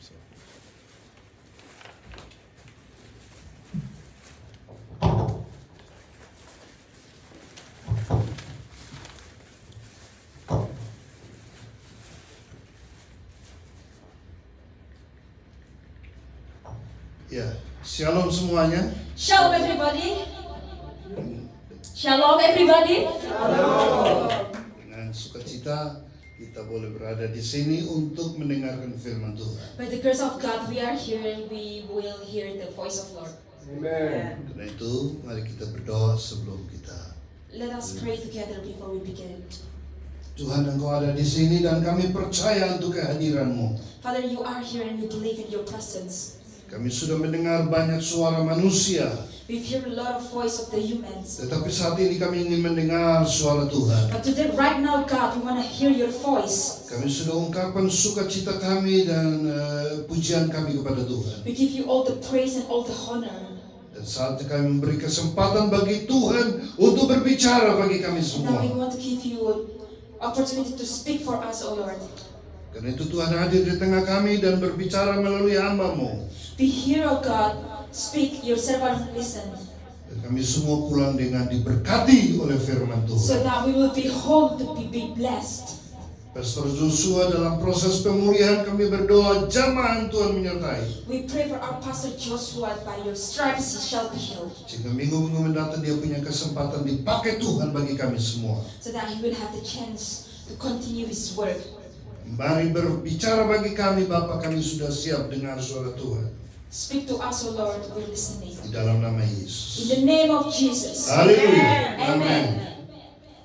Ya, shalom semuanya. Shalom everybody. Shalom everybody. Dengan sukacita kita boleh berada di sini untuk mendengarkan firman Tuhan. By the grace of God, we are here and we will hear the voice of Lord. Amen. Karena itu, mari kita berdoa sebelum kita. Let us pray together before we begin. Tuhan, Engkau ada di sini dan kami percaya untuk kehadiran-Mu. Father, you are here and we believe in your presence. Kami sudah mendengar banyak suara manusia, We've heard a lot of voice of the humans. tetapi saat ini kami ingin mendengar suara Tuhan. But today, right now, God, we want to hear your voice. Kami sudah ungkapkan sukacita kami dan pujian kami kepada Tuhan. We give you all the praise and all the honor. Dan saatnya kami memberi kesempatan bagi Tuhan untuk berbicara bagi kami And now semua. we want to give you opportunity to speak for us, O Lord. Karena itu Tuhan hadir di tengah kami dan berbicara melalui hamba-Mu. Be here, O God. Speak, your servant listen. Dan kami semua pulang dengan diberkati oleh firman So Tuhan. that we will be home to be blessed. Pastor Joshua dalam proses pemulihan kami berdoa jamahan Tuhan menyertai. We pray for our Pastor Joshua, by your stripes he shall be healed. Sehingga minggu-minggu mendatang dia punya kesempatan dipakai Tuhan bagi kami semua. So that he will have the chance to continue his work. Mari berbicara bagi kami Bapa, kami sudah siap dengar suara Tuhan. Speak to us, O Lord, we're listening. Di dalam nama Yesus. In the name of Jesus. Haleluya. Amen.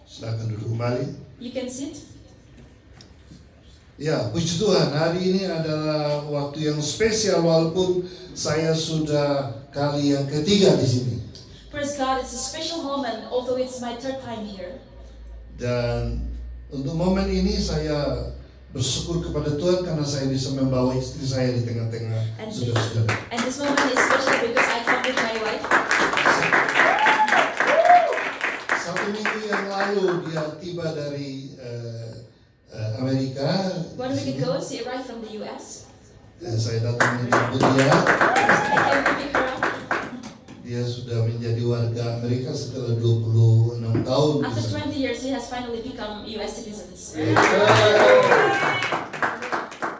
Silakan duduk kembali. You can sit. Ya, puji Tuhan, hari ini adalah waktu yang spesial walaupun saya sudah kali yang ketiga di sini. Praise God, it's a special moment, although it's my third time here. Dan untuk momen ini saya bersyukur kepada Tuhan karena saya bisa membawa istri saya di tengah-tengah saudara-saudara. And this moment is special because I come with my wife. Satu minggu yang lalu dia tiba dari Amerika. 1 week ago, she arrived from the US. Saya datang menjemput dia. I came to pick her up. Dia sudah menjadi warga Amerika setelah 26 tahun. After 20 years, she has finally become US citizens.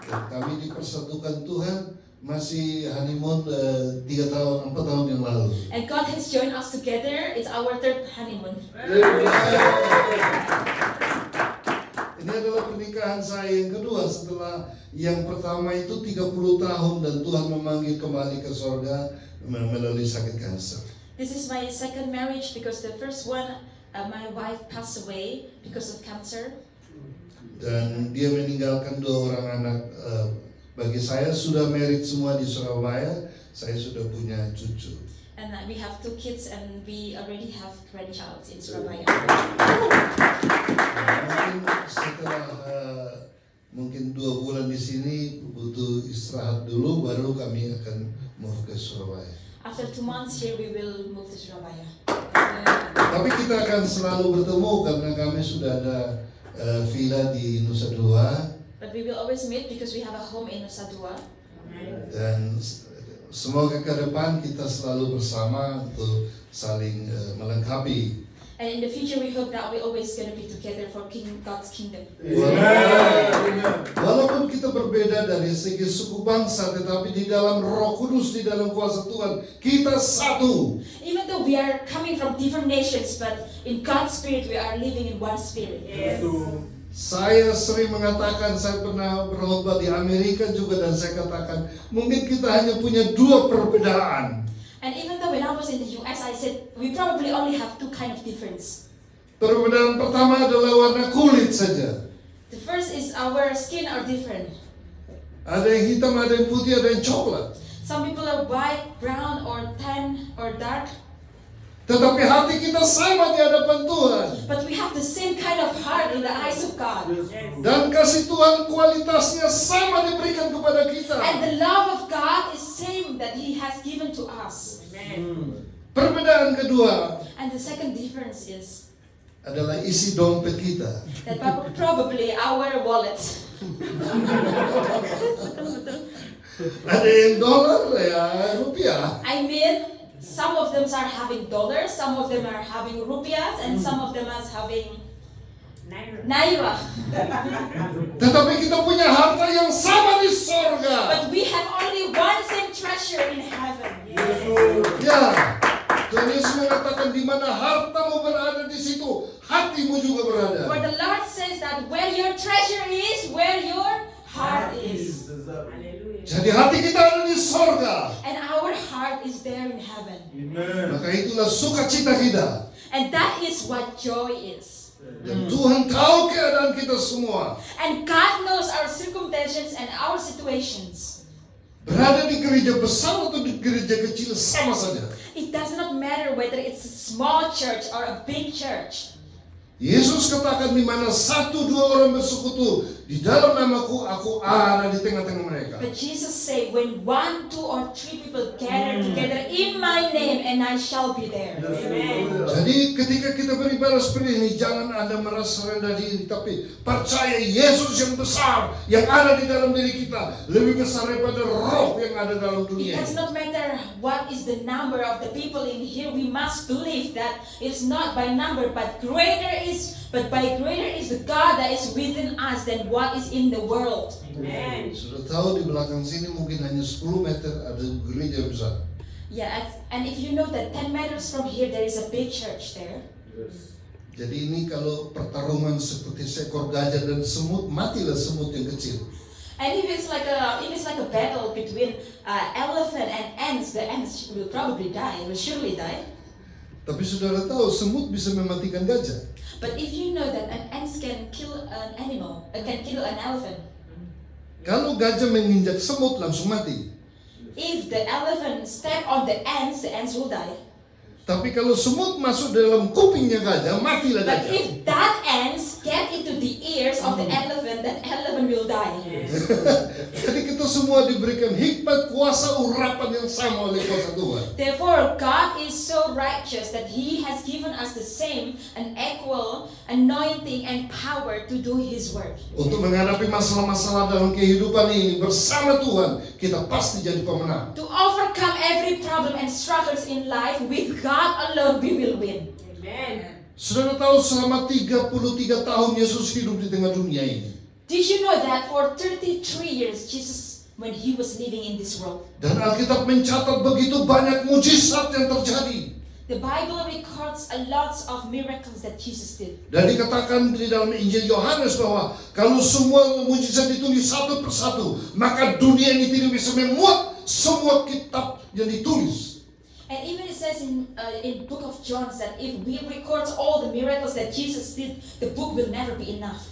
Dan kami dipersatukan Tuhan masih honeymoon 4 tahun yang lalu. And God has joined us together. It's our third honeymoon. Ini adalah pernikahan saya yang kedua setelah yang pertama itu 30 tahun dan Tuhan memanggil kembali ke sorga melalui sakit kanker. This is my second marriage because the first one, my wife passed away because of cancer. Dan dia meninggalkan 2 orang anak. Bagi saya sudah married semua di Surabaya, saya sudah punya cucu. And we have 2 kids and we already have grandchild in Surabaya. Mungkin setelah mungkin 2 bulan di sini butuh istirahat dulu, baru kami akan move ke Surabaya. After 2 months here, we will move to Surabaya. Tapi kita akan selalu bertemu karena kami sudah ada villa di Nusa Dua. But we will always meet because we have a home in Nusa Dua. Dan semoga ke depan kita selalu bersama untuk saling melengkapi. And in the future, we hope that we're always going to be together for God's kingdom. Walaupun kita berbeda dari segi suku bangsa, tetapi di dalam Roh Kudus, di dalam kuasa Tuhan, kita satu. Even though we are coming from different nations, but in God's Spirit, we are living in one Spirit. Yes. Saya sering mengatakan, saya pernah berkhotbah di Amerika juga, dan saya katakan, mungkin kita hanya punya 2 perbedaan. And even though when I was in the US, I said we probably only have 2 kind of difference. Perbedaan pertama adalah warna kulit saja. The first is our skin are different. Ada yang hitam, ada yang putih, ada yang coklat. Some people are white, brown, or tan, or dark. Tetapi hati kita sama di hadapan Tuhan. But we have the same kind of heart in the eyes of God. Dan kasih Tuhan kualitasnya sama diberikan kepada kita. And the love of God is same that He has given to us. Perbedaan kedua And the second difference is adalah isi dompet kita. that probably our wallet. Ada yang dolar ya rupiah. I mean, some of them are having dollars, some of them are having rupiahs, and some of them are having naira. Tetapi kita punya harta yang sama di sorga. But we have only one same treasure in heaven. Ya, Tuhan Yesus mengatakan di mana hartamu berada di situ, hatimu juga berada. For the Lord says that where your treasure is, where your heart is. Jadi hati kita ada di sorga. And our heart is there in heaven. Maka itulah sukacita kita. And that is what joy is. Dan Tuhan tahu keadaan kita semua. And God knows our circumstances and our situations. Berada di gereja besar atau di gereja kecil sama saja. It does not matter whether it's a small church or a big church. Yesus katakan di mana 1-2 orang bersekutu di dalam namaku, aku ada di tengah-tengah mereka. But Jesus said, when 1, 2, or 3 people gather together in my name, and I shall be there. Amen. Jadi ketika kita beribadah seperti ini, jangan Anda merasa rendah diri, tapi percaya Yesus yang besar yang ada di dalam diri kita lebih besar daripada roh yang ada dalam It dunia. does not matter what is the number of the people in here. We must believe that it's not by number, but by greater is the God that is within us than what is in the world. Amen. Sudah tahu di belakang sini mungkin hanya 10 meter ada gereja besar. Yeah, and if you know that 10 meters from here there is a big church there. Jadi ini kalau pertarungan seperti seekor gajah dan semut, matilah semut yang kecil. And if it's like a battle between elephant and ants, the ants will probably die, will surely die. Tapi saudara tahu semut bisa mematikan gajah. But if you know that an ant can kill an animal, can kill an elephant. Kalau gajah menginjak semut langsung mati. If the elephant step on the ants will die. Tapi kalau semut masuk dalam kupingnya gajah, matilah But gajah. if that ants get into the ears of the elephant, that elephant will die. Jadi kita semua diberikan hikmat, kuasa, urapan yang sama oleh kuasa Tuhan. Therefore, God is so righteous that He has given us the same and equal anointing and power to do His work. Untuk menghadapi masalah-masalah dalam kehidupan ini bersama Tuhan, kita pasti jadi pemenang. To overcome every problem and struggles in life, with God alone we will win. Amen. Saudara tahu selama 33 tahun Yesus hidup di tengah dunia ini. Did you know that for 33 years Jesus, when He was living in this world, Dan Alkitab mencatat begitu banyak mujizat yang terjadi. the Bible records a lot of miracles that Jesus did. Dan dikatakan di dalam Injil Yohanes bahwa kalau semua mujizat ditulis satu persatu, maka dunia ini tidak bisa memuat semua kitab yang ditulis. And even it says in book of John that if we record all the miracles that Jesus did, the book will never be enough.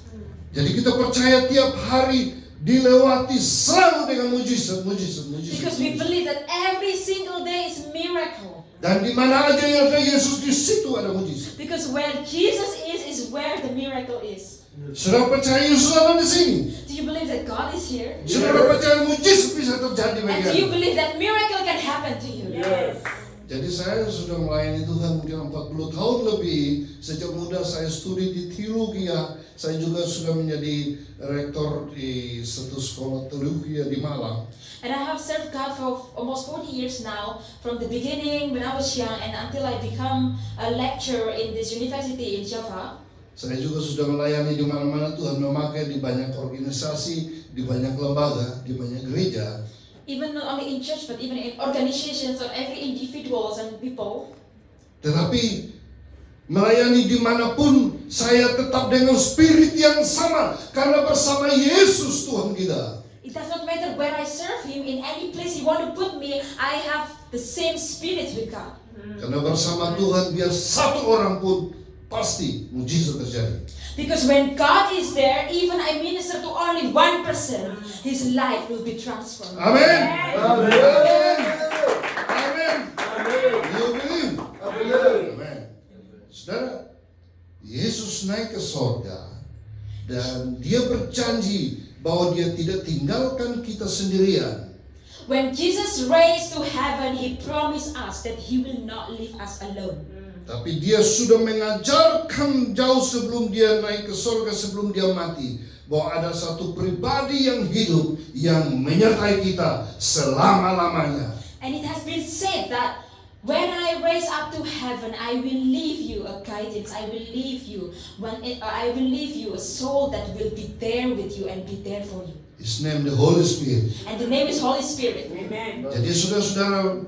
Jadi kita percaya tiap hari dilewati selalu dengan mujizat. Because we believe that every single day is a miracle. Dan di mana aja yang ada Yesus, di situ ada mujizat. Because where Jesus is where the miracle is. Saudara percaya Yesus ada di sini? Do you believe that God is here? Saudara percaya mujizat bisa terjadi bagi And do you Anda? believe that miracle can happen to you? Yes. Jadi saya sudah melayani Tuhan mungkin 40 tahun lebih. Sejak muda saya studi di teologi. Saya juga sudah menjadi rektor di satu sekolah teologi di Malang. And I have served God for almost 40 years now, from the beginning when I was young and until I become a lecturer in this university in Java. Saya juga sudah melayani di mana-mana Tuhan memakai, di banyak organisasi, di banyak lembaga, di banyak gereja. Even not only in church, but even in organizations of every individuals and people. Tetapi melayani dimanapun saya tetap dengan spirit yang sama, karena bersama Yesus Tuhan kita. It does not matter where I serve Him, in any place He want to put me, I have the same spirit with God. Karena bersama Tuhan biar satu orang pun pasti mujizat terjadi. Because when God is there, even I minister to only one person, his life will be transformed. Amin. Amen. Amin. You believe? Amin. Saudara, Yesus naik ke sorga dan Dia berjanji bahwa Dia tidak tinggalkan kita sendirian. When Jesus raised to heaven, He promised us that He will not leave us alone. Tapi Dia sudah mengajarkan jauh sebelum Dia naik ke sorga, sebelum Dia mati, bahwa ada satu pribadi yang hidup yang menyertai kita selama-lamanya. And it has been said that when I raise up to heaven, I will leave you a guidance. I will leave you I will leave you a soul that will be there with you and be there for you. His name the Holy Spirit. And the name is Holy Spirit. Amen. Jadi saudara-saudara,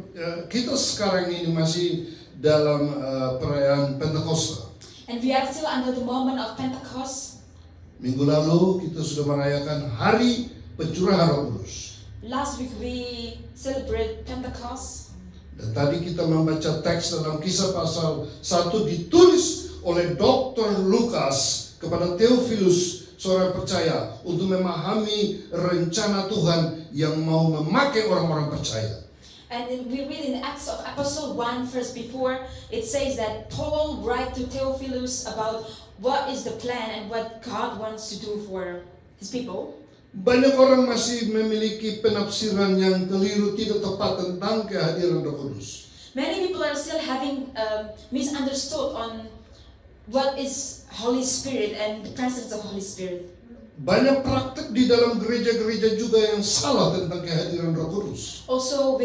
kita sekarang ini masih dalam perayaan Pentakosta. And we are still under the moment of Pentecost. Minggu lalu kita sudah merayakan Hari Pencurahan Roh Kudus. Last week we celebrate Pentecost. Dan tadi kita membaca teks dalam Kisah pasal 1 ditulis oleh Dr. Lukas kepada Theophilus, seorang percaya, untuk memahami rencana Tuhan yang mau memakai orang-orang percaya. And we read in Acts of Apostle 1 verse before, it says that Paul write to Theophilus about what is the plan and what God wants to do for his people. Banyak orang masih memiliki penafsiran yang keliru, tidak tepat tentang kehadiran Roh Kudus. Many people are still having misunderstood on what is Holy Spirit and the presence of Holy Spirit. Banyak praktek di dalam gereja-gereja juga yang salah tentang kehadiran Roh Kudus. Also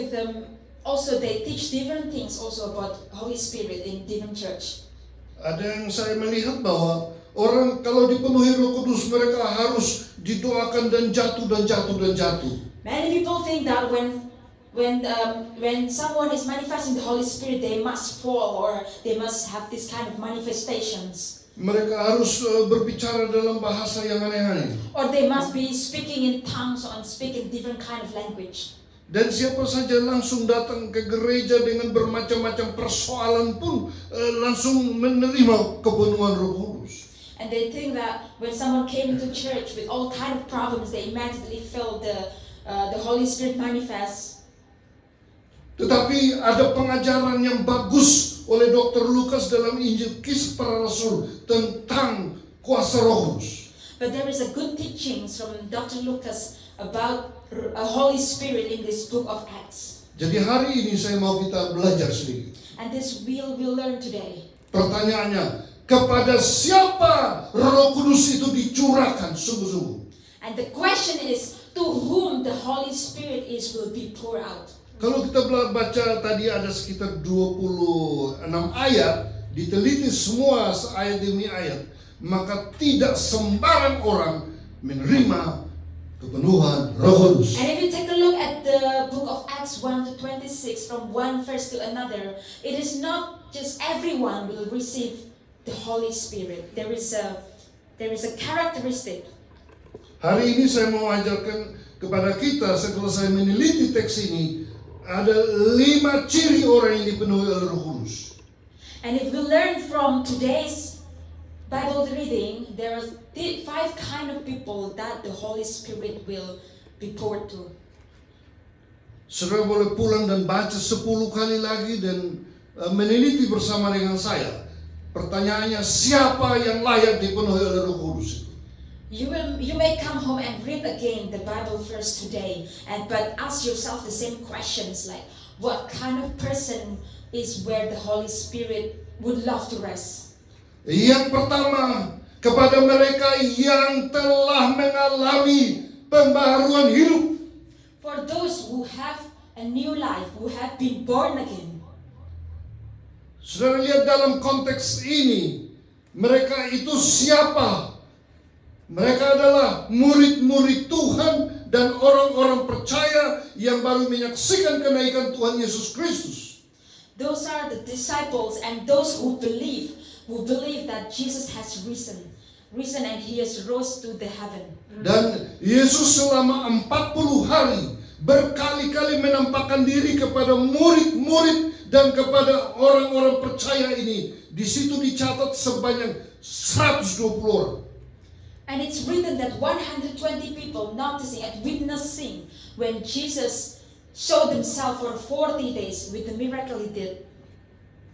they teach different things also about Holy Spirit in different church. Ada yang saya melihat bahwa orang kalau dipenuhi Roh Kudus mereka harus didoakan dan jatuh. Many people think that when someone is manifesting the Holy Spirit, they must fall or they must have this kind of manifestations. Mereka harus berbicara dalam bahasa yang aneh-aneh. Or they must be speaking in tongues or speaking different kind of language. Dan siapa saja langsung datang ke gereja dengan bermacam-macam persoalan pun langsung menerima kepenuhan Roh Kudus. And they think that when someone came into church with all kind of problems, they immediately felt the Holy Spirit manifest. Tetapi ada pengajaran yang bagus oleh Dr. Lukas dalam Injil Kisah Para Rasul tentang kuasa Roh Kudus. But there is a good teachings from Dr. Lucas about a Holy Spirit in this book of Acts. Jadi hari ini saya mau kita belajar sedikit. And this we'll learn today. Pertanyaannya, kepada siapa Roh Kudus itu dicurahkan sungguh-sungguh? And the question is, to whom the Holy Spirit will be poured out. Kalau kita baca tadi ada sekitar 26 ayat, diteliti semua ayat demi ayat, maka tidak sembarang orang menerima kepenuhan Roh Kudus. And if you take a look at the book of Acts 1 to 26, from one verse to another, it is not just everyone will receive the Holy Spirit. There is a characteristic. Hari ini saya mau ajarkan kepada kita, setelah saya meneliti teks ini, ada 5 ciri orang yang dipenuhi oleh Roh Kudus. And if we learn from today's Bible reading, there are 5 kind of people that the Holy Spirit will be poured to. Saudara boleh pulang dan baca 10 kali lagi dan meneliti bersama dengan saya. Pertanyaannya, siapa yang layak dipenuhi oleh Roh Kudus? You may come home and read again the Bible verse today, but ask yourself the same questions like, what kind of person is where the Holy Spirit would love to rest? Yang pertama, kepada mereka yang telah mengalami pembaharuan hidup. For those who have a new life, who have been born again. Saudara lihat dalam konteks ini, mereka itu siapa? Mereka adalah murid-murid Tuhan dan orang-orang percaya yang baru menyaksikan kenaikan Tuhan Yesus Kristus. Those are the disciples and those who believe that Jesus has risen and he has rose to the heaven. Dan Yesus selama 40 hari berkali-kali menampakkan diri kepada murid-murid dan kepada orang-orang percaya ini. Di situ dicatat sebanyak 120 orang. And it's written that 120 people noticing and witnessing when Jesus showed himself for 40 days with the miracle he did.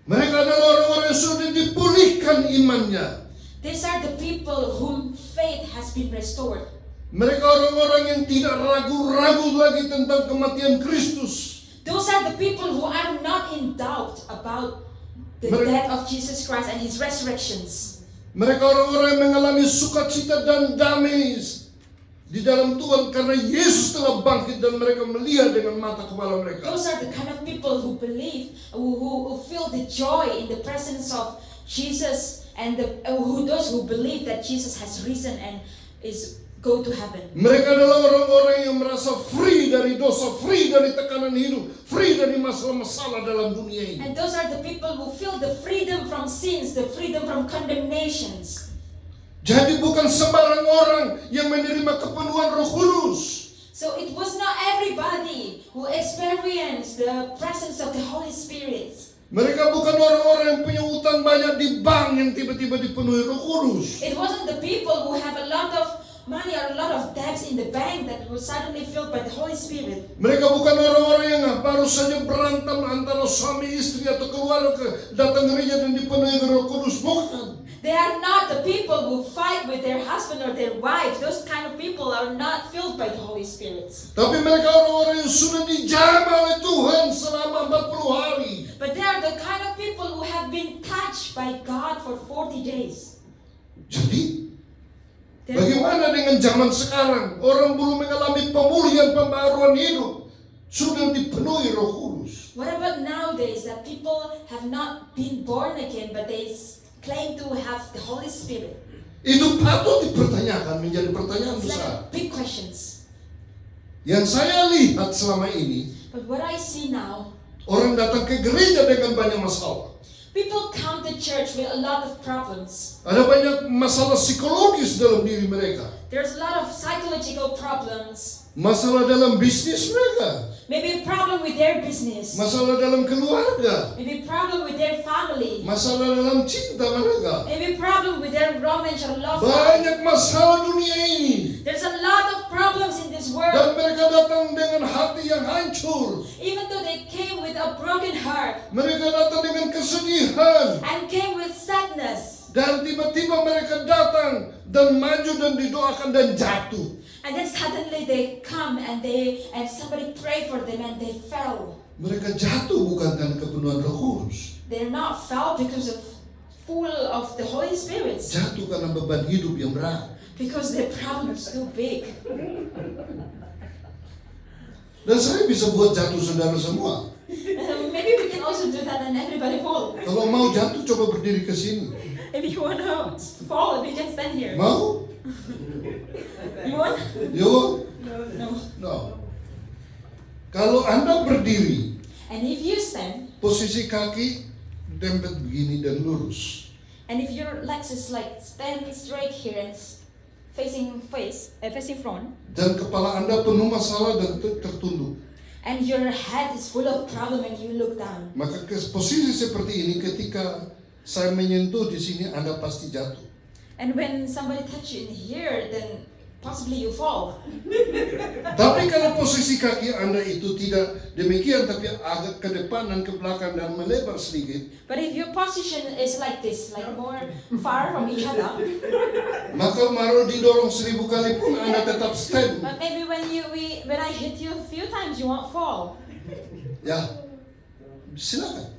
Mereka adalah orang-orang yang sudah dipulihkan imannya. These are the people whom faith has been restored. Mereka orang-orang yang tidak ragu-ragu lagi tentang kematian Kristus. Those are the people who are not in doubt about the death of Jesus Christ and his resurrections. Mereka orang-orang yang mengalami sukacita dan damai di dalam Tuhan karena Yesus telah bangkit dan mereka melihat dengan mata kepala mereka. Those are the kind of people who believe, who feel the joy in the presence of Jesus, and those who believe that Jesus has risen and is go to heaven. Mereka adalah orang-orang yang merasa free dari dosa, free dari tekanan hidup, free dari masalah-masalah dalam dunia ini. And those are the people who feel the freedom from sins, the freedom from condemnations. Jadi bukan sembarang orang yang menerima kepenuhan Roh Kudus. So it was not everybody who experienced the presence of the Holy Spirit. Mereka bukan orang-orang yang punya utang banyak di bank yang tiba-tiba dipenuhi Roh Kudus. It wasn't the people who have a lot of money or a lot of debts in the bank that were suddenly filled by the Holy Spirit. Mereka bukan orang-orang yang baru saja berantem antara suami istri atau keluarga datang gereja dan dipenuhi Roh Kudus. Bukan. They are not the people who fight with their husband or their wife. Those kind of people are not filled by the Holy Spirit. Tapi mereka orang-orang yang sudah dijamah oleh Tuhan selama 40 hari. But they are the kind of people who have been touched by God for 40 days. Jadi, bagaimana dengan zaman sekarang? Orang belum mengalami pemulihan pembaruan hidup, sudah dipenuhi Roh Kudus. What about nowadays that people have not been born again, but they claim to have the Holy Spirit? Itu patut dipertanyakan, menjadi pertanyaan It's besar. like big questions. Yang saya lihat selama ini, But what I see now, orang datang ke gereja dengan banyak masalah. people come to church with a lot of problems. Ada banyak masalah psikologis dalam diri mereka. There's a lot of psychological problems. Masalah dalam bisnis mereka. Maybe a problem with their business. Masalah dalam keluarga. Maybe a problem with their family. Masalah dalam cinta mereka. Maybe a problem with their romance or love life. Banyak masalah dunia ini. There's a lot of problems in this world. Dan mereka datang dengan hati yang hancur. Even though they came with a broken heart Mereka datang dengan kesedihan. and came with sadness. Dan tiba-tiba mereka datang dan maju dan didoakan dan jatuh. And then suddenly they come and somebody pray for them and they fell. Mereka jatuh bukan karena kepenuhan Roh Kudus. They're not fell because of full of the Holy Spirit. Jatuh karena beban hidup yang berat. Because their problem is too big. Dan saya bisa buat jatuh saudara semua. Maybe we can also do that and everybody fall. Kalau mau jatuh coba berdiri ke sini. If you want to fall, we can stand here. Mau? You want? Yo? No. No. Kalau Anda berdiri, And if you stand, posisi kaki dempet begini dan lurus. and if your legs is like stand straight here and facing front, Dan kepala Anda penuh masalah dan tertunduk. and your head is full of problem and you look down. Maka posisi seperti ini ketika saya menyentuh di sini Anda pasti jatuh. And when somebody touch you in here, then possibly you fall. Tapi kalau posisi kaki Anda itu tidak demikian tapi agak ke depan dan ke belakang dan melebar sedikit, But if your position is like this, like more far from each other, maka mau didorong 1000 kali pun Anda tetap stand. but maybe when I hit you a few times, you won't fall. Ya, silakan.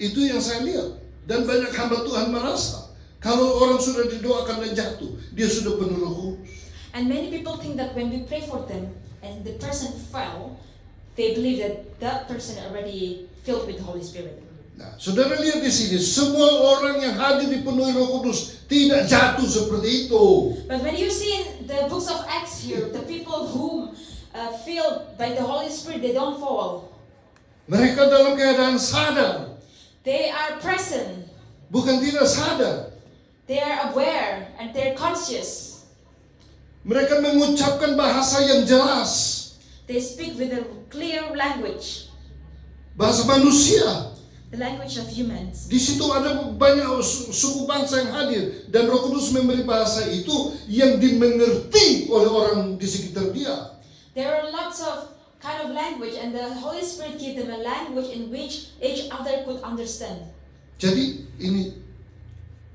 Itu yang saya lihat. Dan banyak hamba Tuhan merasa kalau orang sudah didoakan dan jatuh, dia sudah penuh Roh Kudus. And many people think that when we pray for them and the person fell, they believe that that person already filled with the Holy Spirit. Nah, saudara lihat di sini, semua orang yang hadir dipenuhi Roh Kudus tidak jatuh seperti itu. But when you see in the books of Acts here, the people whom filled by the Holy Spirit, they don't fall. Mereka dalam keadaan sadar, They are present. bukan tidak sadar. They are aware and they're conscious. Mereka mengucapkan bahasa yang jelas, They speak with a clear language, bahasa manusia. the language of humans. Di situ ada banyak suku bangsa yang hadir dan Roh Kudus memberi bahasa itu yang dimengerti oleh orang di sekitar dia. There are lots of kind of language, and the Holy Spirit gave them a language in which each other could understand. Jadi ini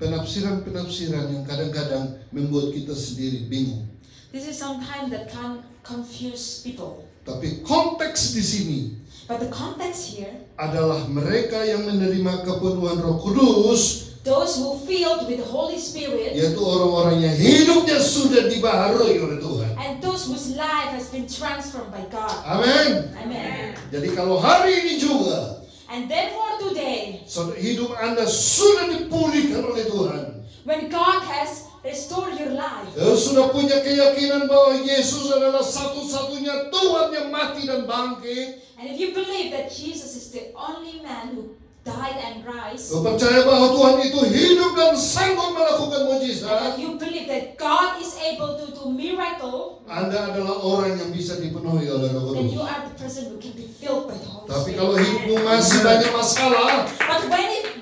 penafsiran-penafsiran yang kadang-kadang membuat kita sendiri bingung. This is sometimes that can confuse people. Tapi konteks di sini But the context here adalah mereka yang menerima kepenuhan Roh Kudus those who filled with the Holy Spirit, yaitu orang-orang yang hidupnya sudah dibaharui oleh Tuhan. and those whose life has been transformed by God. Amin. Amen. Jadi kalau hari ini juga And therefore today, hidup Anda sudah dipulihkan oleh Tuhan, when God has restored your life, sudah punya keyakinan bahwa Yesus adalah satu-satunya Tuhan yang mati dan bangkit, and if you believe that Jesus is the only man who died and rise, percaya bahwa Tuhan itu hidup dan sanggup melakukan and mujizat, if you believe that God is able to do miracle, Anda adalah orang yang bisa dipenuhi oleh Roh then you Kudus. are the person who can be filled by the Holy Tapi Spirit. kalau hidupmu masih banyak masalah,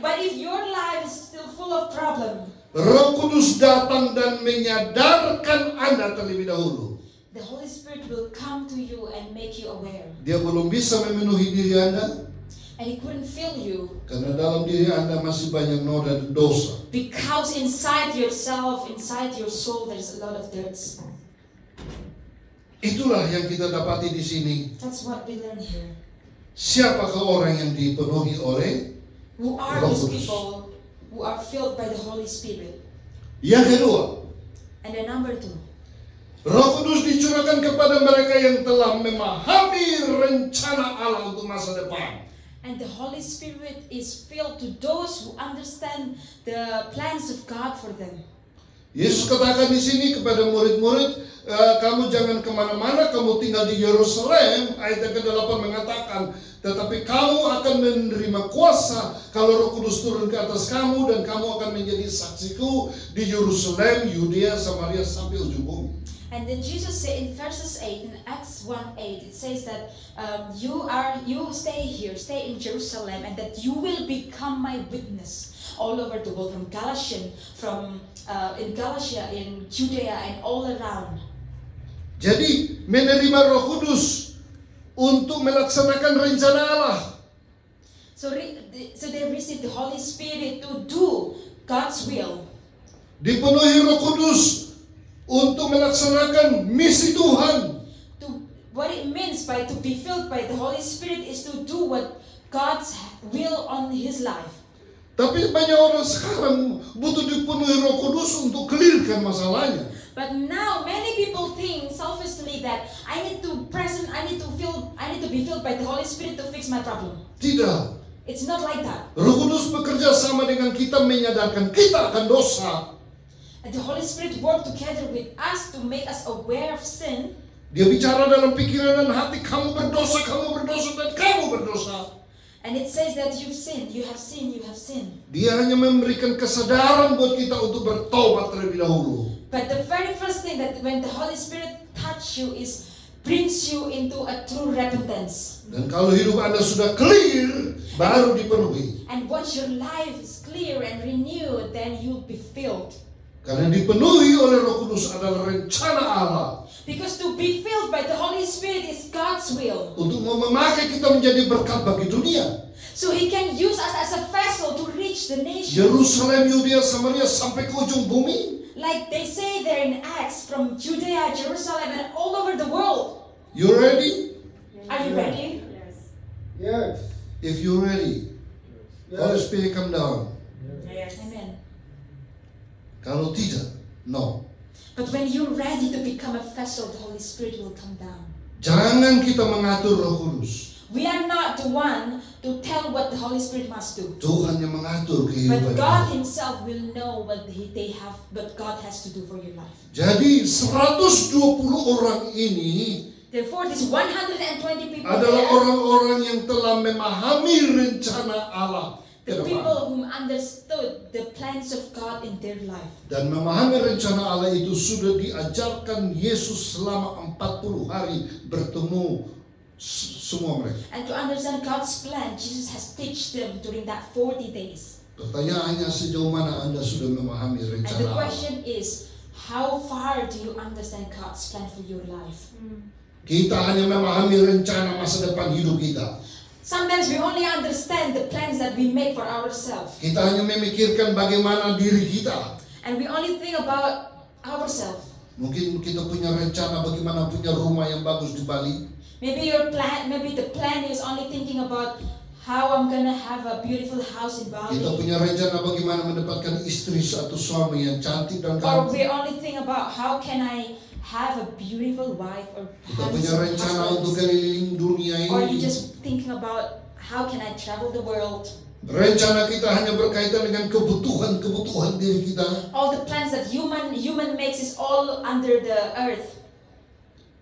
But if your life is still full of problem, Roh Kudus datang dan menyadarkan Anda terlebih dahulu. the Holy Spirit will come to you and make you aware. Dia belum bisa memenuhi diri Anda, And He couldn't fill you karena dalam diri Anda masih banyak noda dan dosa. because inside yourself, inside your soul, there's a lot of dirt. Itulah yang kita dapati di sini. That's what we learn here. Siapakah orang yang dipenuhi oleh Who are Roh these Kudus? people who are filled by the Holy Spirit? Yang kedua, And then number 2, Roh Kudus dicurahkan kepada mereka yang telah memahami rencana Allah untuk masa depan. and the Holy Spirit is filled to those who understand the plans of God for them. Yesus katakan di sini kepada murid-murid, kamu jangan kemana-mana, kamu tinggal di Yerusalem. Ayat yang ke-8 mengatakan, tetapi kamu akan menerima kuasa kalau Roh Kudus turun ke atas kamu, dan kamu akan menjadi saksiku di Yerusalem, Yudea, Samaria sampai ujung bumi. And then Jesus said in verses 8, in Acts 1:8, it says that you stay here, stay in Jerusalem, and that you will become my witness all over the world, from Galatia, in Judea, and all around. Jadi menerima Roh Kudus untuk melaksanakan rencana Allah. So they received the Holy Spirit to do God's will. Dipenuhi Roh Kudus untuk melaksanakan misi Tuhan. What it means by to be filled by the Holy Spirit is to do what God's will on His life. Tapi banyak orang sekarang butuh dipenuhi Roh Kudus untuk clearkan masalahnya. But now many people think selfishly that I need to be filled by the Holy Spirit to fix my problem. Tidak. It's not like that. Roh Kudus bekerja sama dengan kita menyadarkan kita akan dosa. And the Holy Spirit work together with us to make us aware of sin. Dia bicara dalam pikiran dan hati, kamu berdosa, dan kamu berdosa. And it says that you've sinned, you have sinned, you have sinned. Dia hanya memberikan kesadaran buat kita untuk bertobat terlebih dahulu. But the very first thing that when the Holy Spirit touch you is brings you into a true repentance. Dan kalau hidup Anda sudah clear, baru dipenuhi. And once your life is clear and renewed, then you'll be filled. Karena dipenuhi oleh Roh Kudus adalah rencana Allah Because to be filled by the Holy Spirit is God's will. untuk memakai kita menjadi berkat bagi dunia. So He can use us as a vessel to reach the nations. Yerusalem, Yudea, Samaria sampai ke ujung bumi. Like they say there in Acts, from Judea, Jerusalem, and all over the world. You ready? Are you ready? Yes. If you're ready, Holy Spirit come down. Amen. Kalau tidak, no. But when you're ready to become a vessel, the Holy Spirit will come down. Jangan kita mengatur Roh Kudus. We are not the one to tell what the Holy Spirit must do. Tuhan yang mengatur But kehidupan God kita. Himself will know what God has to do for your life. Jadi 120 orang ini Therefore, these 120 people adalah there, orang-orang yang telah memahami rencana Allah ke the depan. people who understood the plans of God in their life. Dan memahami rencana Allah itu sudah diajarkan Yesus selama 40 hari bertemu semua mereka. And to understand God's plan, Jesus has taught them during that 40 days. Pertanyaannya, sejauh mana Anda sudah memahami And rencana the Allah? question is, how far do you understand God's plan for your life? Kita hanya memahami rencana masa depan hidup kita. Sometimes we only understand the plans that we make for ourselves. Kita hanya memikirkan bagaimana diri kita. And we only think about ourselves. Mungkin kita punya rencana bagaimana punya rumah yang bagus di Bali. Maybe the plan is only thinking about how I'm gonna have a beautiful house in Kita Bali. punya rencana bagaimana mendapatkan istri atau suami yang cantik dan Or ganteng. we only think about how can I have a beautiful wife or Kita punya handsome rencana untuk husband. keliling dunia Or you ini. just thinking about how can I travel the world. Rencana kita hanya berkaitan dengan kebutuhan diri kita. All the plans that human makes is all under the earth.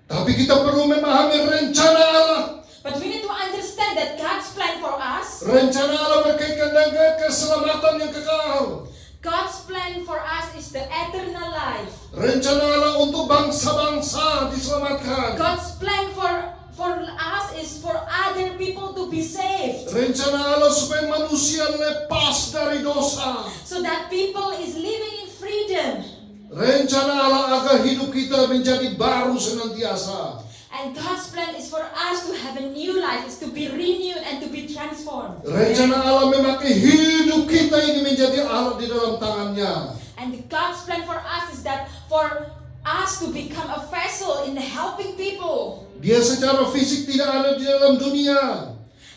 Tapi kita perlu memahami rencana Allah. But we need to understand that God's plan for us, Rencana Allah berkaitan dengan keselamatan yang kekal. God's plan for us is the eternal life. Rencana Allah untuk bangsa-bangsa diselamatkan. God's plan for us is for other people to be saved. Rencana Allah supaya manusia lepas dari dosa. So that people is living in freedom. Rencana Allah agar hidup kita menjadi baru senantiasa. And God's plan is for us to have a new life, is to be renewed and to be transformed. Rencana Allah memakai hidup kita ini menjadi alat di dalam tangannya. And God's plan for us is that for us to become a vessel in helping people. Dia secara fisik tidak ada di dalam dunia.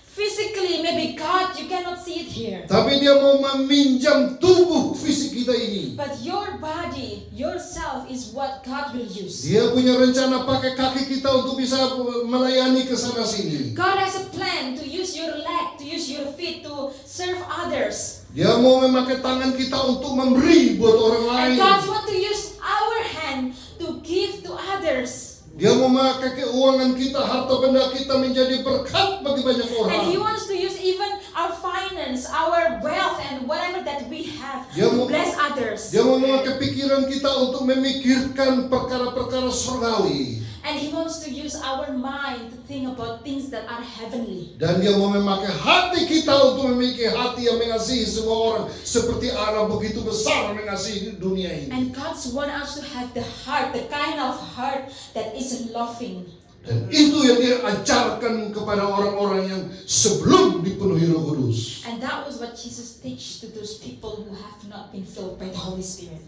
Physically, maybe God, you cannot see it here. Tapi dia mau meminjam tubuh fisik kita ini. But your body, yourself is what God will use. Dia punya rencana pakai kaki kita untuk bisa melayani ke sana sini. God has a plan to use your leg, to use your feet to serve others. Dia mau memakai tangan kita untuk memberi buat orang And lain. God wants to use our hand to give to others. Dia mau memakai keuangan kita, harta benda kita menjadi berkat bagi banyak And He orang. wants to use even our finance, our wealth, and whatever that we have Dia to mau- bless others. Dia mau memakai pikiran kita untuk memikirkan perkara-perkara surgawi. And He wants to use our mind to think about things that are heavenly. Dan dia mau memakai hati kita untuk memiliki hati yang mengasihi semua orang. Seperti Allah begitu besar mengasihi dunia ini. And God wants us to have the heart, the kind of heart that is loving. Dan itu yang dia ajarkan kepada orang-orang yang sebelum dipenuhi Roh Kudus. And that was what Jesus teach to those people who have not been filled by the Holy Spirit.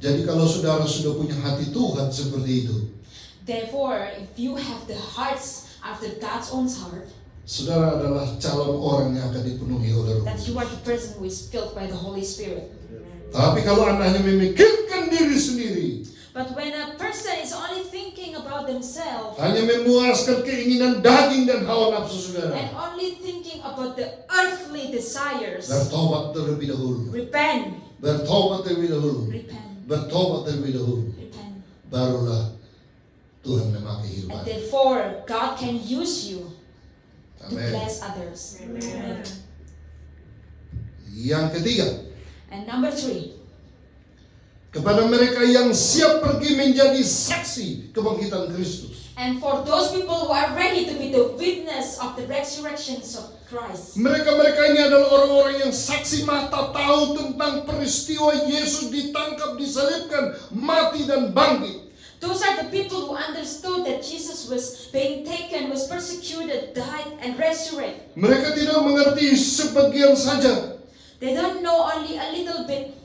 Jadi kalau saudara sudah punya hati Tuhan seperti itu, Therefore, if you have the hearts after God's own heart, saudara adalah calon orang yang akan dipenuhi oleh Roh that Kudus. you are the person who is filled by the Holy Spirit. Tapi kalau Anda hanya memikirkan diri sendiri, But when a person is only thinking about themselves hanya memuaskan keinginan daging dan hawa nafsu saudara, and only thinking about the earthly desires, bertobat terlebih dahulu. repent, Bertobat terlebih dahulu. repent, Bertobat terlebih dahulu. repent. Barulah Tuhan memakai hidup And Anda. therefore, God can use you to Amin. bless others. Amen. Yang ketiga, And number 3, kepada mereka yang siap pergi menjadi saksi kebangkitan Kristus. and for those people who are ready to be the witness of the resurrections of Christ. Mereka-mereka ini adalah orang-orang yang saksi mata tahu tentang peristiwa Yesus ditangkap, disalibkan, mati dan bangkit. Those are the people who understood that Jesus was being taken, was persecuted, died, and resurrected. Mereka tidak mengerti sebagian saja. They don't know only a little bit.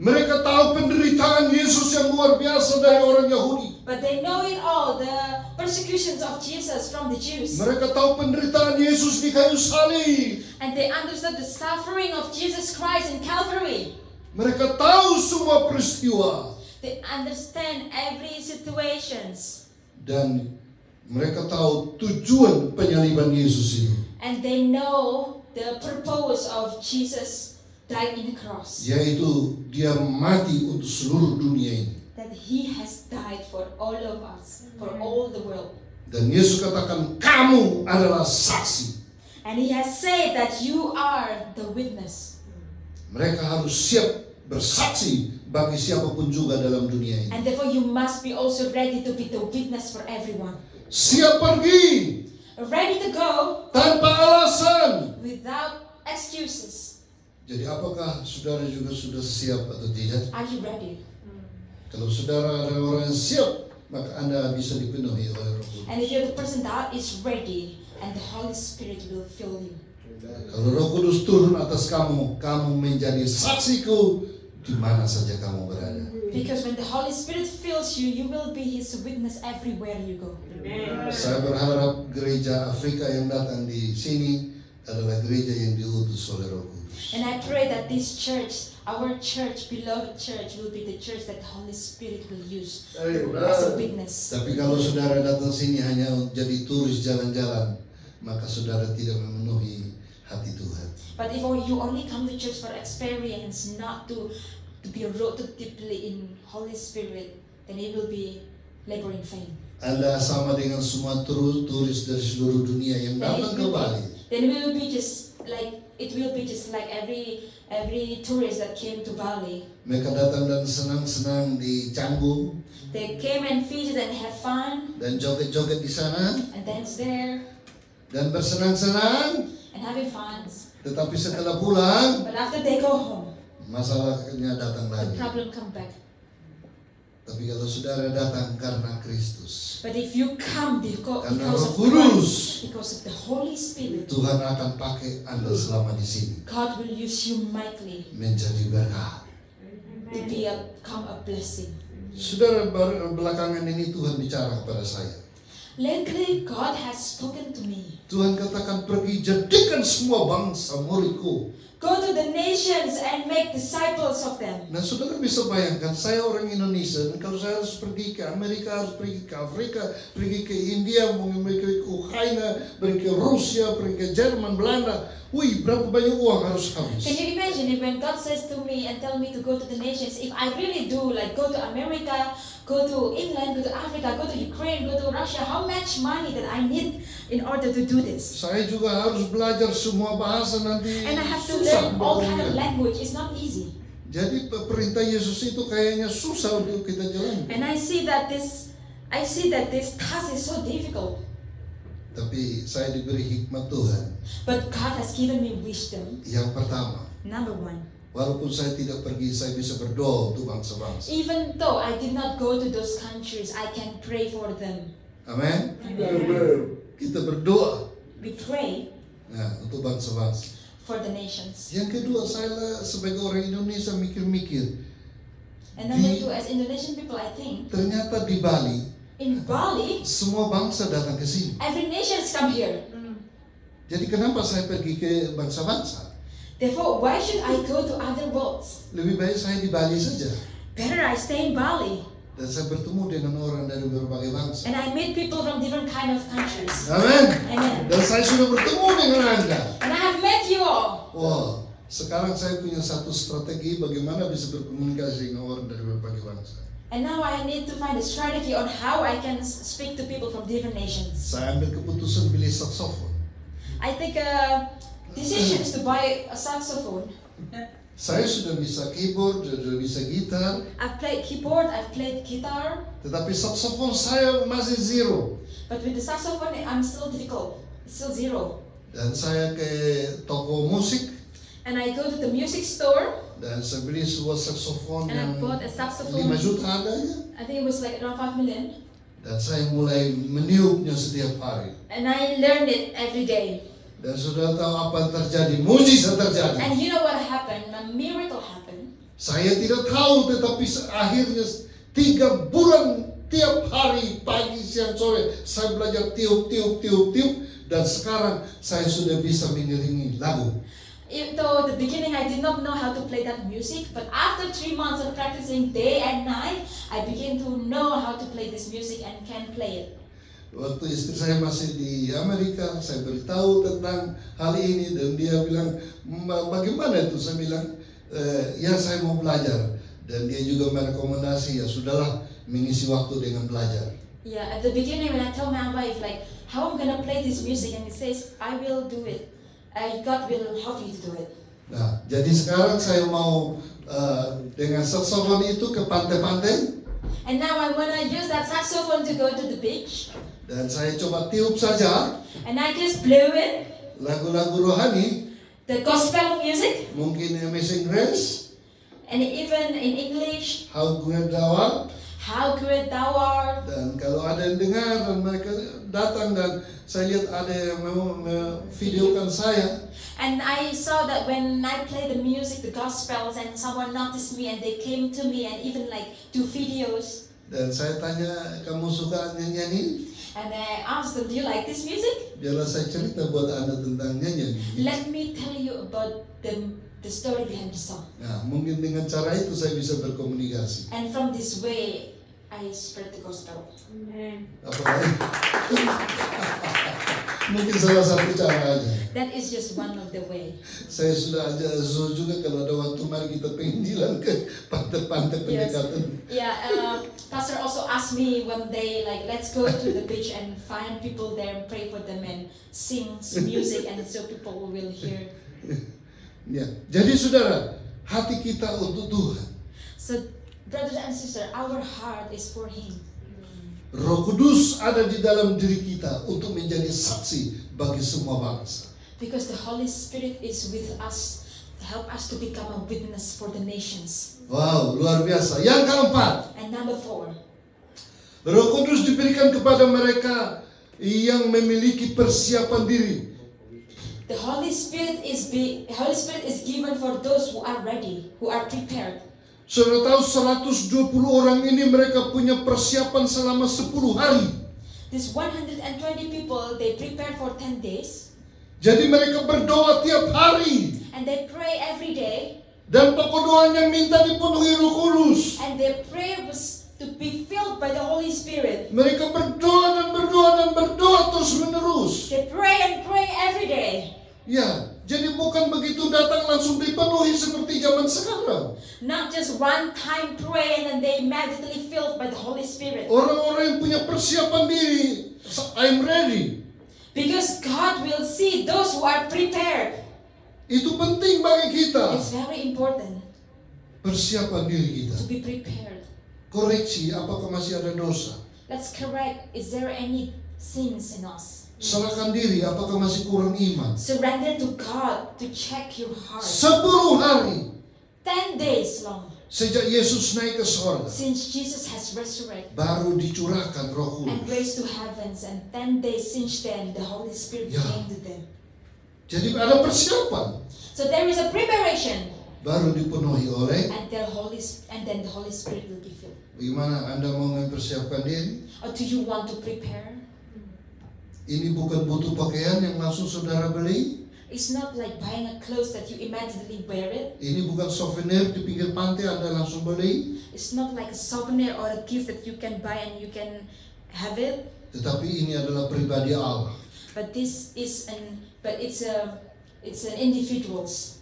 Mereka tahu penderitaan Yesus yang luar biasa dari orang Yahudi. But they know it all, the persecutions of Jesus from the Jews. Mereka tahu penderitaan Yesus di kayu salib. And they understood the suffering of Jesus Christ in Calvary. Mereka tahu semua peristiwa. They understand every situations. Dan mereka tahu tujuan penyaliban Yesus ini. And they know the purpose of Jesus died in the cross. Yaitu dia mati untuk seluruh dunia ini. That He has died for all of us, for all the world. Dan Yesus katakan kamu adalah saksi. And He has said that you are the witness. Mereka harus siap bersaksi bagi siapapun juga dalam dunia ini. And therefore you must be also ready to be the witness for everyone. Siap pergi Ready to go tanpa alasan. without excuses. Jadi apakah saudara juga sudah siap atau tidak? Are you ready? Kalau saudara adalah orang yang siap, maka Anda bisa dipenuhi oleh Roh Kudus. And if you're the person that is ready, and the Holy Spirit will fill you. Kalau Roh Kudus turun atas kamu, kamu menjadi saksiku di mana saja kamu berada. Because when the Holy Spirit fills you, you will be His witness everywhere you go. Saya berharap gereja Afrika yang datang di sini adalah gereja yang diutus oleh Roh Kudus. And I pray that this church, our church, beloved church, will be the church that the Holy Spirit will use as a witness. Tapi kalau saudara datang sini hanya jadi turis jalan-jalan, maka saudara tidak memenuhi hati Tuhan. But if you only come to church for experience, not to be rooted deeply in Holy Spirit, then it will be labor in vain. Anda sama dengan semua turis dari seluruh dunia yang datang ke Bali. Then it will be just like every tourist that came to Bali. Mereka datang dan senang-senang di Canggu They came and visited and had fun dan joget-joget di sana and dance there dan bersenang-senang. and having fun. Tetapi setelah pulang, But after they go home, masalahnya datang the lagi. problem come back. Tapi kalau saudara datang karena Kristus, But if you come karena because Roh of Kudus, Christ, because of the Holy Spirit, Tuhan akan pakai Anda selama di sini God will use you mightily menjadi berkat. to become a blessing. Saudara, belakangan ini Tuhan bicara kepada saya. Lately, God has spoken to me. Tuhan katakan, pergi jadikan semua bangsa muridku. Go to the nations and make disciples of them. Nah, saudara bisa bayangkan, saya orang Indonesia, dan kalau saya harus pergi ke Amerika, harus pergi ke Afrika, pergi ke India, mungkin pergi ke Ukraina, pergi ke Rusia, pergi ke Jerman, Belanda. Wih, berapa banyak uang harus habis. Can you imagine if when God says to me and tell me to go to the nations, if I really do, like go to America, go to England, go to Africa, go to Ukraine, go to Russia, how much money that I need in order to do this? Saya juga harus belajar semua bahasa nanti. And I have to susah learn all kind of pokoknya. language. It's not easy. Jadi perintah Yesus itu kayaknya susah untuk kita jalan. And I see that this task is so difficult. Tapi saya diberi hikmat Tuhan. But God has given me wisdom. Yang pertama, Number one, walaupun saya tidak pergi, saya bisa berdoa untuk bangsa-bangsa. even though I did not go to those countries, I can pray for them. Amin. Kita berdoa We pray untuk bangsa-bangsa. for the nations. Yang kedua, saya sebagai orang Indonesia mikir-mikir, And number two, as Indonesian people, I think ternyata di Bali in Bali, semua bangsa datang ke sini. every nations come here. Jadi kenapa saya pergi ke bangsa-bangsa? Therefore, why should I go to other worlds? Lebih baik saya di Bali saja. Better I stay in Bali. Dan saya bertemu dengan orang dari berbagai bangsa. And I meet people from different kind of countries. Amin. Amen. Dan saya sudah bertemu dengan Anda. And I have met you all. Wah, sekarang saya punya satu strategi bagaimana bisa berkomunikasi dengan orang dari berbagai bangsa. And now I need to find a strategy on how I can speak to people from different nations. Saya ambil keputusan beli saksofon. I take decisions to buy a saxophone. Saya sudah bisa keyboard, sudah bisa gitar, I've played keyboard, I've played guitar, tetapi saksofon saya masih zero. but with the saxophone I'm still difficult. It's still zero. Dan saya ke toko musik And I go to the music store dan saya beli sebuah saksofon and I yang bought a 5 saxophone. juta harganya. I think it was like around 5 million. Dan saya mulai meniupnya setiap hari. And I learned it every day. Dan sudah tahu apa yang terjadi, mujizat terjadi. And you know what happened? A miracle happened. Saya tidak tahu, tetapi akhirnya 3 bulan tiap hari pagi, siang, sore saya belajar tiup, dan sekarang saya sudah bisa mengiringi lagu. Even though at the beginning I did not know how to play that music, but after 3 months of practicing day and night, I began to know how to play this music and can play it. Waktu istri saya masih di Amerika, saya beritahu tentang hal ini dan dia bilang, bagaimana itu? Saya bilang, ya saya mau belajar. Dan dia juga merekomendasi, ya sudahlah mengisi waktu dengan belajar. Yeah, at the beginning when I told my wife like how I'm gonna play this music, and he says I will do it. God will help you to do it. Nah, jadi sekarang saya mau dengan saksofon itu ke pantai-pantai. And now I wanna use that saxophone to go to the beach. Dan saya coba tiup saja And I just blew it, lagu-lagu rohani, the gospel music, mungkin Amazing Grace, and even in English, How Great Thou Art. how great thou art. Dan kalau ada dengar dan mereka datang dan saya lihat ada yang mau videokan saya. And I saw that when I play the music, the gospels, and someone noticed me and they came to me and even like do videos. Dan saya tanya, kamu suka nyanyian ini? And I asked them, do you like this music? Biarlah saya cerita buat Anda tentang nyanyian ini. Let me tell you about the story behind the song. Nah, mungkin dengan cara itu saya bisa berkomunikasi. And from this way, I spread the gospel. Apa lagi? Mungkin salah satu cara aja. That is just one of the way. Saya sudah aja Zo juga kalau ada waktu mari kita pengen jalan ke pantai-pantai Yes. pendekatan. Yeah, Pastor also asked me one day, like, let's go to the beach and find people there and pray for them and sing music, and so people will hear. Ya, jadi saudara, hati kita untuk Tuhan. So, brothers and sisters, our heart is for Him. Roh Kudus ada di dalam diri kita untuk menjadi saksi bagi semua bangsa. Because the Holy Spirit is with us to help us to become a witness for the nations. Wow, luar biasa. Yang keempat, And number 4, Roh Kudus diberikan kepada mereka yang memiliki persiapan diri. the Holy Spirit is given for those who are ready, who are prepared. Saudara tahu 120 orang ini mereka punya persiapan selama 10 hari. These 120 people, they prepare for 10 days. Jadi mereka berdoa tiap hari. And they pray every day. Dan pokok doanya minta dipenuhi Roh Kudus. And their prayer was to be filled by the Holy Spirit. Mereka berdoa dan berdoa dan berdoa terus menerus. They pray and pray every day. Ya, jadi bukan begitu datang langsung dipenuhi seperti zaman sekarang. Not just one time pray and then they immediately filled by the Holy Spirit. Orang-orang yang punya persiapan diri, I'm ready. Because God will see those who are prepared. Itu penting bagi kita. It's very important Persiapan diri kita. to be prepared. Koreksi, apakah masih ada dosa? Let's correct. Is there any sins in us? Serahkan diri, apakah masih kurang iman? Surrender to God to check your heart. 10 hari 10 days long sejak Yesus naik ke sorga, since Jesus has resurrected baru dicurahkan Roh and Kudus. raised to heavens, and 10 days since then the Holy Spirit Yeah. came to them. Jadi ada persiapan, So there is a preparation, baru dipenuhi oleh. and then the Holy Spirit will be filled. Bagaimana Anda mau mempersiapkan diri? Or do you want to prepare? Ini bukan butuh pakaian yang langsung saudara beli. It's not like buying a clothes that you immediately wear it. Ini bukan souvenir di pinggir pantai Anda langsung beli. It's not like a souvenir or a gift that you can buy and you can have it. Tetapi ini adalah pribadi Allah. But it's an individuals,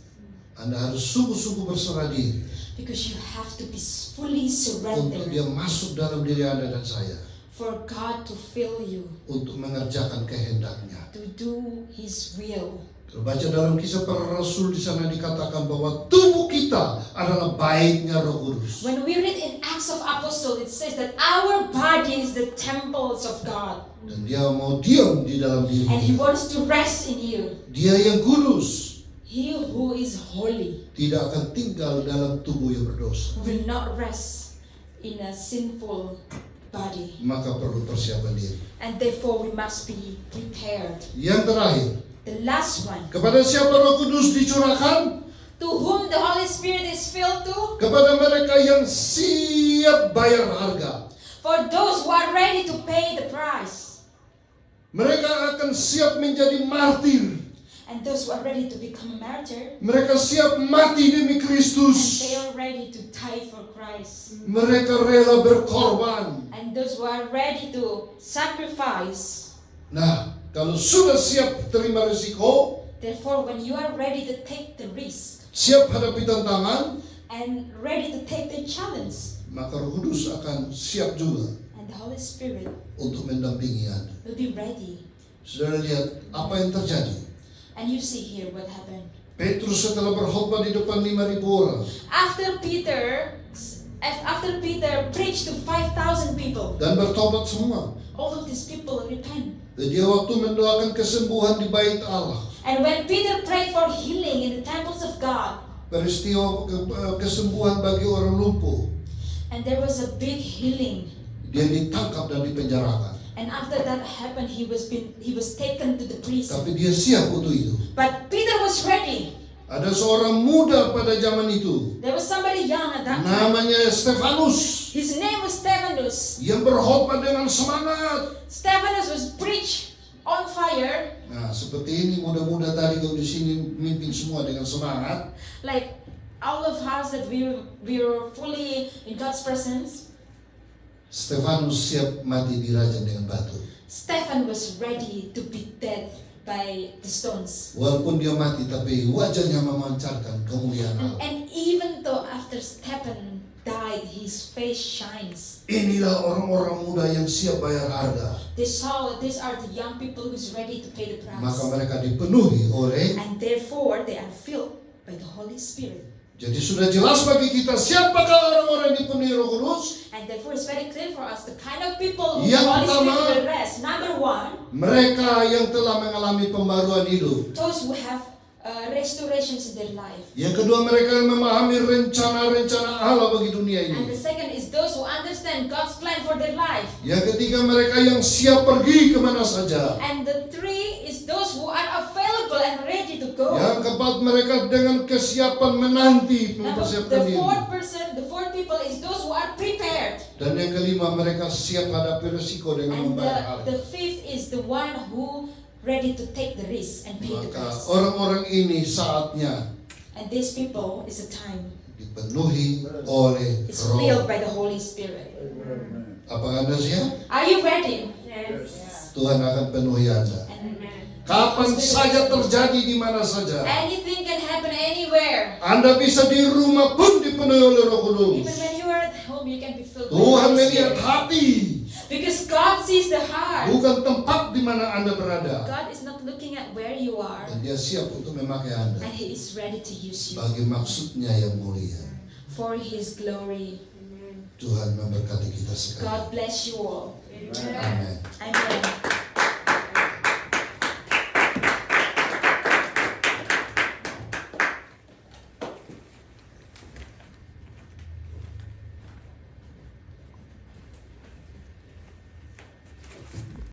Anda harus sungguh-sungguh berserah diri because you have to be fully untuk dia surrendered masuk dalam diri Anda dan saya, for God to fill you, untuk mengerjakan kehendaknya. to do His will. Kalau baca dalam Kisah Para Rasul, di sana dikatakan bahwa tubuh kita adalah baiknya Roh Kudus. When we read in Acts of Apostles, it says that our body is the temples of God, Dan dia mau diam di dalam diri and He kita. wants to rest in you. Dia yang kudus He who is holy tidak akan tinggal dalam tubuh yang berdosa. will not rest in a sinful body, Maka perlu persiapan diri. and therefore we must be prepared. Yang terakhir, The last one, kepada siapa Roh Kudus dicurahkan? to whom the Holy Spirit is filled to, Kepada mereka yang siap bayar harga. for those who are ready to pay the price, Mereka akan siap menjadi martir. and those who are ready to become a martyr, Mereka siap mati demi and Kristus. they are ready to die for Christ, Mereka rela berkorban. and those who are ready to sacrifice. Nah, kalau sudah siap terima risiko, Therefore, when you are ready to take the risk siap hadapi tantangan, and ready to take the challenge, maka Roh Kudus akan siap juga and the Holy Spirit untuk mendampingi Anda. will be ready. Saudara lihat apa yang terjadi. And you see here what happened. Petrus setelah berkhotbah di depan 5.000 orang After Peter preached to 5,000 people, dan bertobat semua. all of these people repent. Dan dia waktu mendoakan kesembuhan di bait Allah, And when Peter prayed for healing in the temples of God, peristiwa kesembuhan bagi orang lumpuh, and there was a big healing, dia ditangkap dan dipenjarakan. after that happened, he was taken to the prison. Tapi dia siap untuk itu. But Peter was ready. Ada seorang muda pada zaman itu, There was somebody young at that time. namanya Stefanus, His name was Stephanus. yang berkhotbah dengan semangat. Stephanus was preached on fire, Nah, seperti ini muda-muda tadi kalau di sini memimpin semua dengan semangat. like all of us that we were fully in God's presence. Stefanus siap mati dirajam dengan batu. Stephen was ready to be dead by the stones. Walaupun dia mati, tapi wajahnya memancarkan kemuliaan Allah. And even though after Stephen died, his face shines. Inilah orang-orang muda yang siap bayar harga. These are the young people who's ready to pay the Maka price. mereka dipenuhi oleh. And therefore, they are filled by the Holy Spirit. Jadi sudah jelas bagi kita siapakah orang-orang yang dipenuhi Roh Kudus. And therefore, it's very clear for us the kind of people who Yang the Holy pertama, Spirit will rest. Number one, Mereka yang telah mengalami pembaruan hidup. those who have restorations in their life. Yang kedua, mereka yang memahami rencana-rencana Allah bagi dunia And ini. the second is those who understand God's plan for their life. Yang ketiga, mereka yang siap pergi kemana saja. And the three is those who are available and ready to go. Yang keempat, mereka dengan kesiapan menanti Now, mempersiapkan the diri. fourth people is those who are prepared. Dan yang kelima, mereka siap hadapi risiko dengan And membayar the harga. fifth is the one who ready to take the risk and pay the Maka price. orang-orang ini saatnya And these people is a time. dipenuhi oleh It's filled Roh. by the Holy Spirit. Apakah Anda siap? Are you ready? Tuhan akan penuhi Anda. And Kapan saja terjadi di mana saja. anything can happen anywhere. Anda bisa di rumah pun dipenuhi oleh Roh Even Kudus. when you are at home, you can be filled by the Tuhan Holy melihat Spirit. hati, Because God sees the heart. bukan tempat di mana Anda berada. God is not looking at where you are, Dan Dia siap untuk memakai Anda and He is ready to use you bagi maksudnya yang mulia. for His glory. Tuhan memberkati kita God sekalian. bless you all. Amin.